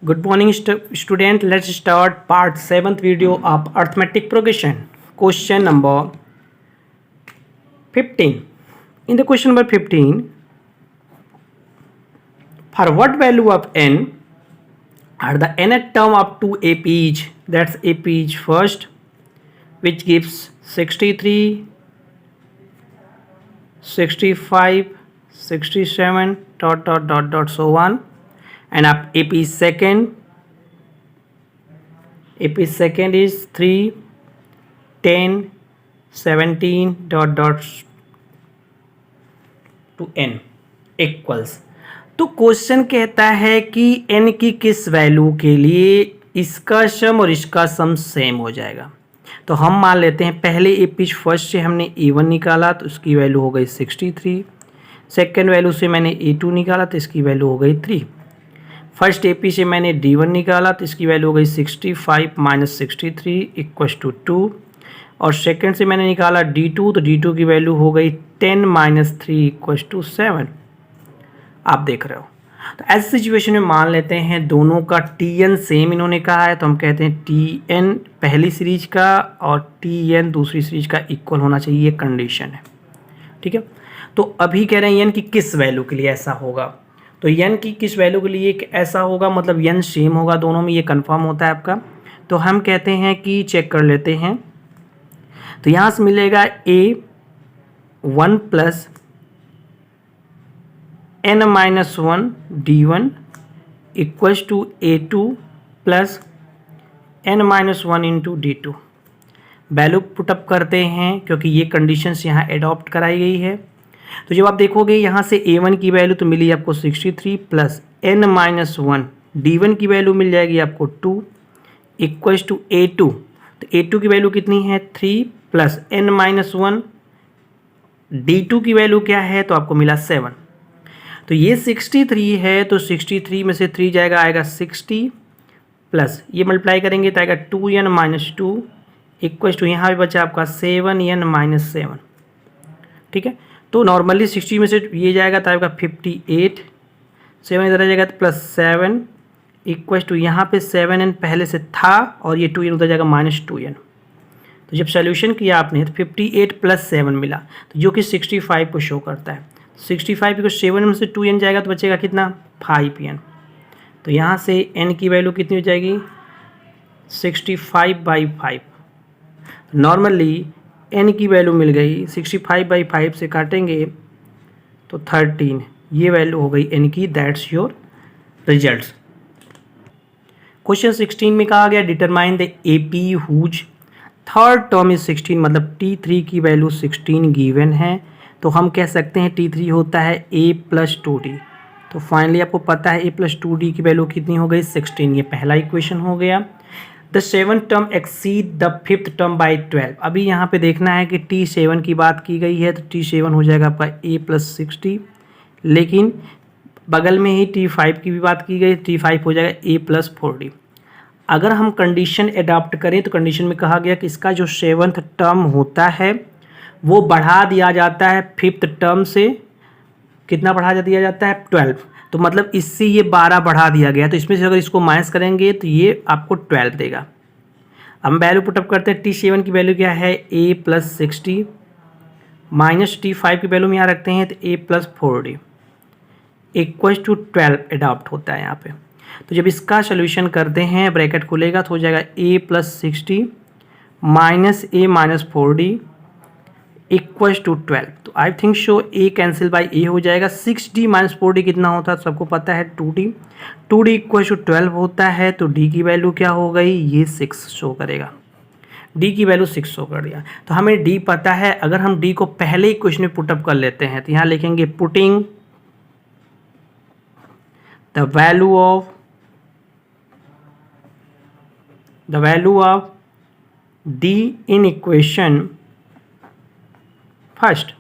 Good morning, student. Let's start part 7th video of arithmetic progression. Question number 15. In the question number 15, for what value of n are the nth term of two APs? That's APs first, which gives 63, 65, 67, so on. And up AP second is 3, 10, 17 to n equals. तो question कहता है कि n की किस value के लिए इसका सम और इसका सम सेम हो जाएगा। तो हम मान लेते हैं पहले AP फर्स्ट से हमने A1 निकाला तो उसकी वैल्यू हो गई 63, सेकेंड वैल्यू से मैंने A2 निकाला तो इसकी वैल्यू हो गई 3, फर्स्ट AP से मैंने D1 निकाला तो इसकी वैल्यू हो गई 65 माइनस 63 इक्वस टू 2, और सेकेंड से मैंने निकाला D2 तो D2 की वैल्यू हो गई 10 माइनस 3 इक्वस टू 7। आप देख रहे हो। तो ऐसी सिचुएशन में मान लेते हैं दोनों का TN सेम इन्होंने कहा है, तो हम कहते हैं TN पहली सीरीज का और TN दूसरी सीरीज का इक्वल होना चाहिए, ये कंडीशन है। ठीक है, तो अभी कह रहे हैं n की किस वैल्यू के लिए ऐसा होगा। तो n की किस वैल्यू के लिए ऐसा होगा, मतलब n सेम होगा दोनों में, ये कंफर्म होता है आपका। तो हम कहते हैं कि चेक कर लेते हैं। तो यहाँ से मिलेगा A1 plus n-1 D1 equals to A2 plus n-1 into D2। Value put up करते हैं क्योंकि ये कंडीशंस यहाँ एडॉप्ट कराई गई है। तो जब आप देखोगे यहाँ से A1 की वैल्यू तो मिली आपको 63 प्लस n-1 D1 की वैल्यू मिल जाएगी आपको 2 इक्वल्स टू A2। तो A2 की वैल्यू कितनी है 3 प्लस n-1 D2 की वैल्यू क्या है, तो आपको मिला 7। तो ये 63 है तो 63 में से 3 जाएगा, आएगा 60 प्लस ये मल्टीप्लाई करेंगे तो आएगा 2n माइनस 2 इक्वल्स टू यहाँ पे बचा आपका 7n माइनस 7। ठीक है, तो नॉर्मली 60 में से ये जाएगा तो आपका 58, 7 इधर आ जाएगा तो प्लस 7 इक्वल्स टू यहाँ पे 7n पहले से था और ये 2n उधर जाएगा माइनस 2n। तो जब सोल्यूशन किया आपने तो 58 प्लस 7 मिला, तो जो कि 65 को शो करता है। 65 को 7 में से 2n जाएगा तो बचेगा कितना 5n। तो यहाँ से n की वैल्यू कितनी हो जाएगी 65/5। नॉर्मली n की वैल्यू मिल गई 65/5 से काटेंगे तो 13, ये वैल्यू हो गई n की। That's your results. क्वेश्चन 16 में कहा गया determine the AP whose third term is 16, मतलब T3 की वैल्यू 16 गिवन है। तो हम कह सकते हैं T3 होता है A प्लस 2D। तो फाइनली आपको पता है A प्लस 2D की वैल्यू कितनी हो गई 16, ये पहला इक्वेशन हो गया। The 7th term exceed the 5th term by 12। अभी यहाँ पे देखना है कि T7 की बात की गई है तो T7 हो जाएगा आपका A प्लस 60, लेकिन बगल में ही T5 की भी बात की गई, T5 हो जाएगा A प्लस 4D। अगर हम कंडीशन अडॉप्ट करें तो कंडीशन में कहा गया कि इसका जो 7th टर्म होता है वो बढ़ा दिया जाता है 5th टर्म से। कितना बढ़ा दिया जाता है 12, तो मतलब इससे ये 12 बढ़ा दिया गया, तो इसमें से अगर इसको माइनस करेंगे तो ये आपको 12 देगा। हम वैल्यू पुटअप करते हैं। T7 की वैल्यू क्या है A प्लस 60 माइनस T5 की वैल्यू में यहाँ रखते हैं तो A plus 4D equals to 12 adopt होता है यहाँ पे। तो जब इसका सोल्यूशन करते हैं ब्रैकेट खुलेगा तो हो जाएगा A plus 60 minus A minus 4D equals to 12। तो I think so A cancel by A हो जाएगा। 6D माइनस 4D कितना होता है सबको पता है 2D। 2D इक्वल्स टू 12 होता है, तो D की वैल्यू क्या हो गई, ये 6 शो करेगा। D की वैल्यू 6 शो कर दिया। तो हमें D पता है। अगर हम D को पहले ही क्वेश्चन में पुटअप कर लेते हैं तो यहाँ लिखेंगे putting the value of D in equation first,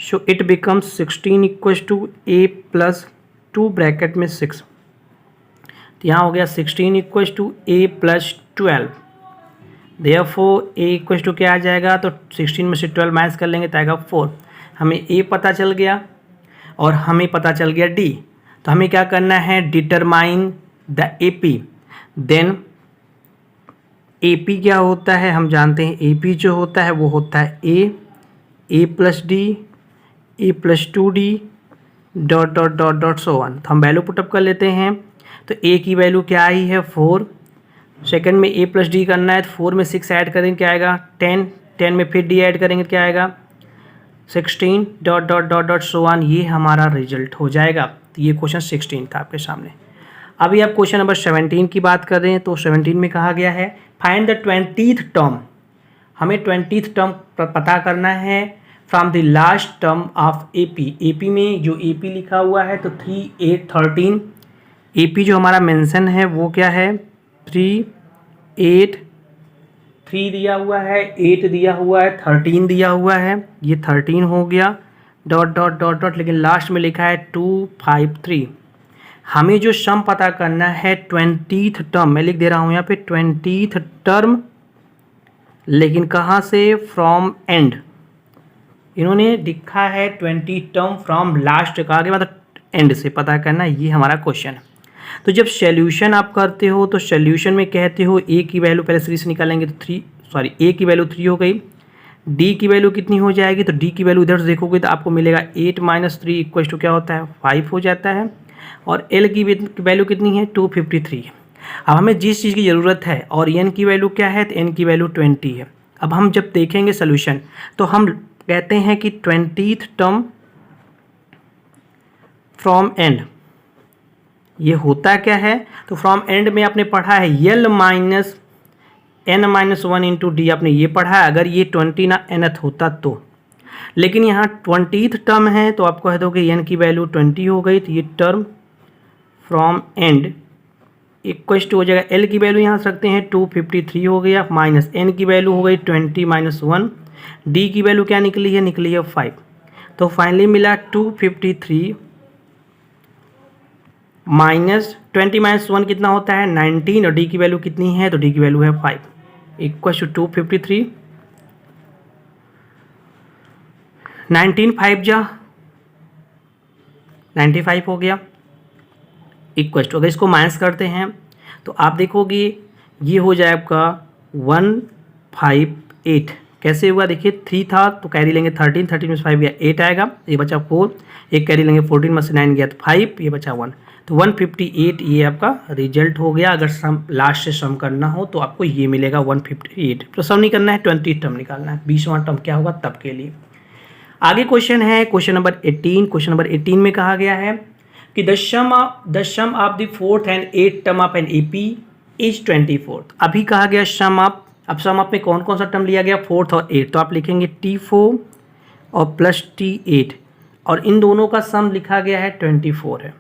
so it becomes 16 equals to A plus 2 bracket में 6। तो यहाँ हो गया 16 equals to A plus 12। Therefore A equals to क्या आ जाएगा, तो 16 में से 12 माइनस कर लेंगे तो आएगा 4। हमें A पता चल गया और हमें पता चल गया D। तो हमें क्या करना है, determine the AP, then AP क्या होता है हम जानते हैं, AP जो होता है वो होता है A plus D, A plus 2D dot dot dot dot so one. तो हम वैल्यू पुटअप कर लेते हैं। तो A की वैल्यू क्या आई है 4, सेकंड में A प्लस D करना है तो 4 में 6 ऐड करेंगे क्या आएगा 10, 10 में फिर D ऐड करेंगे क्या आएगा 16 dot dot dot dot so one. ये हमारा रिजल्ट हो जाएगा। तो ये क्वेश्चन 16 था आपके सामने। अभी आप क्वेश्चन नंबर 17 की बात कर रहे हैं। तो 17 में कहा गया है फाइंड द 20th टर्म। हमें 20th टर्म पता करना है from the last term of AP। AP में जो AP लिखा हुआ है तो 3, 8, 13। AP जो हमारा मेंशन है वो क्या है 3, 8, 3 दिया हुआ है, 8 दिया हुआ है, 13 दिया हुआ है। ये 13 हो गया डॉट डॉट डॉट डॉट, लेकिन लास्ट में लिखा है 2, 5, 3। हमें जो सम पता करना है 20th टर्म, मैं लिख दे रहा हूँ यहाँ पे 20th टर्म, लेकिन कहाँ से फ्रॉम एंड। इन्होंने लिखा है 20 टर्म फ्रॉम लास्ट का आगे मतलब एंड से पता करना, ये हमारा क्वेश्चन है। तो जब सॉल्यूशन आप करते हो तो सॉल्यूशन में कहते हो A की वैल्यू पहले सीरीज निकालेंगे तो A की वैल्यू 3 हो गई, D की वैल्यू कितनी हो जाएगी तो D की वैल्यू इधर से देखोगे तो आपको मिलेगा 8 - 3 इक्वल टू क्या होता है 5 हो जाता है। और L की वैल्यू कितनी है 253। अब हमें जिस चीज़ की ज़रूरत है और N की वैल्यू क्या है तो N की वैल्यू 20 है। अब हम जब देखेंगे सोल्यूशन तो हम कहते हैं कि 20th टर्म फ्रॉम एंड, ये होता क्या है तो फ्रॉम एंड में आपने पढ़ा है L minus N minus 1 into D, आपने ये पढ़ा है। अगर ये 20 ना nth होता तो, लेकिन यहाँ 20th टर्म है तो आप कह दोगे N की वैल्यू 20 हो गई तो ये term from end equal to हो जाएगा L की वैल्यू यहाँ से रखते हैं 253 हो गया, माइनस N की वैल्यू हो गई 20 माइनस 1, D की वैल्यू क्या निकली है 5। तो फाइनली मिला 253 माइनस 20 माइनस 1 कितना होता है 19, और D की वैल्यू कितनी है तो D की वैल्यू है 5 इक्वल टू 253, 19 5 जा 95 हो गया इक्वल टू, अगर इसको माइनस करते हैं तो आप देखोगे ये हो जाए आपका 158। कैसे हुआ देखिए 3 था तो कैरी लेंगे 13, 13 में से 5 गया 8 आएगा, ये बचा 4, एक कैरी लेंगे 14 में से 9 गया तो 5, ये बचा 1, तो 158 ये आपका रिजल्ट हो गया। अगर सम लास्ट से सम करना हो तो आपको ये मिलेगा 158। तो सम नहीं करना है 20 टर्म निकालना है, 20वां टर्म क्या होगा तब के लिए। आगे क्वेश्चन है क्वेश्चन नंबर 18। क्वेश्चन नंबर 18 में कहा गया है कि the sum of the 4th and 8th term of an AP is 24। अभी कहा गया सम ऑफ, अब सम ऑफ में कौन कौन सा टर्म लिया गया 4th और 8th, तो आप लिखेंगे T4 और प्लस T8, और इन दोनों का सम लिखा गया है 24 है।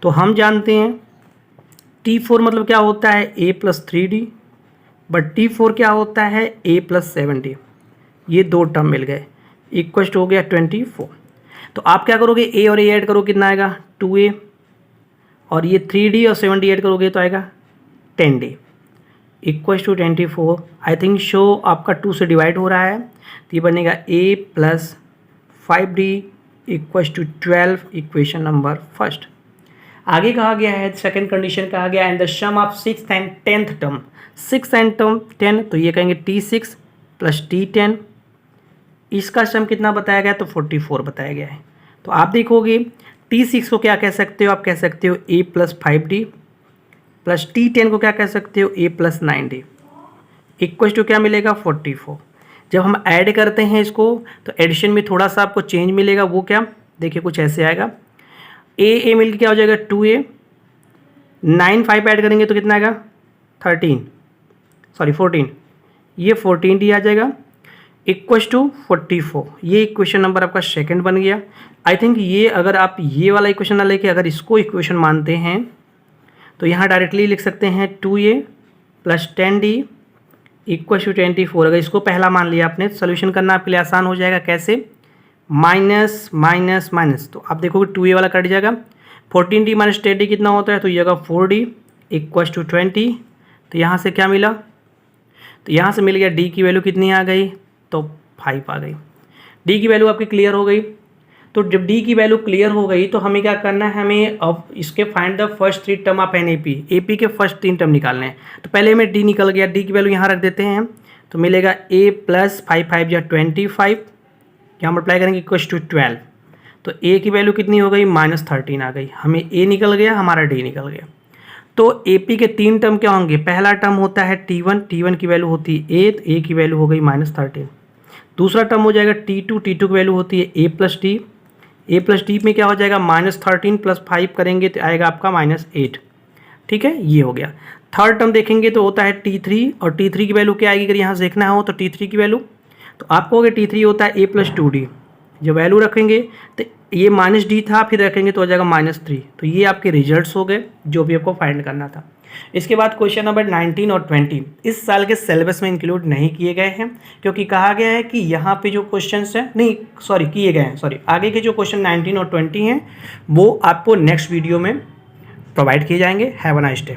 तो हम जानते हैं T4 मतलब क्या होता है A plus 3D, but T4 क्या होता है A प्लस 7D। ये दो टर्म मिल गए इक्वल हो गया 24। तो आप क्या करोगे A और A ऐड करो कितना आएगा 2A, और ये 3D और 7D ऐड करोगे तो आएगा 10D equal to 24। I think so आपका 2 से डिवाइड हो रहा है तो ये बनेगा A plus 5D equal to 12, equation number first. आगे कहा गया है सेकंड कंडीशन कहा गया and the sum of 6th and 10th term, 6 and term 10, तो ये कहेंगे T6 प्लस T10, इसका सम कितना बताया गया तो 44 बताया गया है। तो आप देखोगे T6 को क्या कह सकते हो, आप कह सकते हो A plus 5D, plus T10 को क्या कह सकते हो A plus 9D, equal to क्या मिलेगा 44। जब हम ऐड करते हैं इसको तो एडिशन में थोड़ा सा आपको चेंज मिलेगा, वो क्या देखिए कुछ ऐसे आएगा A मिल के क्या हो जाएगा 2A, 9 5 ऐड करेंगे तो कितना आएगा 14, ये 14D आ जाएगा इक्वल टू 44। ये इक्वेशन नंबर आपका सेकंड बन गया। आई थिंक ये अगर आप ये वाला इक्वेशन ना लेके अगर इसको इक्वेशन मानते हैं तो यहाँ डायरेक्टली लिख सकते हैं 2A plus 10D equal to 24। अगर इसको पहला मान लिया आपने तो सोल्यूशन करना आपके लिए आसान हो जाएगा। कैसे माइनस माइनस माइनस, तो आप देखोगे 2A वाला कट जाएगा, 14D माइनस 10D कितना होता है तो ये होगा 4D इक्वल टू 20। तो यहाँ से क्या मिला तो यहाँ से मिल गया D की वैल्यू कितनी आ गई तो 5 आ गई। D की वैल्यू आपकी क्लियर हो गई। तो जब डी की वैल्यू क्लियर हो गई तो हमें क्या करना है, हमें अब इसके find the first 3 term of an AP के फर्स्ट 3 टर्म निकालने हैं। तो पहले हमें डी निकल गया, डी की वैल्यू यहाँ रख देते हैं, तो मिलेगा ए प्लस 5 5 या 25, यहाँ मल्टीप्लाई करेंगे इक्वल टू 12। तो ए की वैल्यू कितनी हो गई, -13 आ गई, हमें ए निकल गया, हमारा डी निकल गया। तो एपी के 3 टर्म क्या होंगे, पहला टर्म होता है T1 की वैल्यू होती है ए, तो ए की वैल्यू हो गई -13। दूसरा टर्म हो जाएगा T2 की वैल्यू होती है ए प्लस डी में क्या हो जाएगा, -13 + 5 करेंगे तो आएगा आपका -8। ठीक है, ये हो गया। थर्ड टर्म देखेंगे तो होता है T3, और T3 की वैल्यू क्या आएगी, अगर यहाँ से देखना हो तो T3 की वैल्यू, तो आपको अगर T3 होता है a + 2d, जो वैल्यू रखेंगे तो ये -d था, फिर रखेंगे तो हो जाएगा -3। तो ये आपके रिजल्ट्स हो गए जो भी आपको फाइंड करना था। इसके बाद क्वेश्चन नंबर 19 और 20 इस साल के सिलेबस में इंक्लूड नहीं किए गए हैं, क्योंकि कहा गया है कि यहाँ पे जो क्वेश्चंस हैं, नहीं सॉरी किए गए हैं, सॉरी आगे के जो क्वेश्चन 19 और 20 हैं वो आपको नेक्स्ट वीडियो में प्रोवाइड किए जाएंगे। Have a nice day.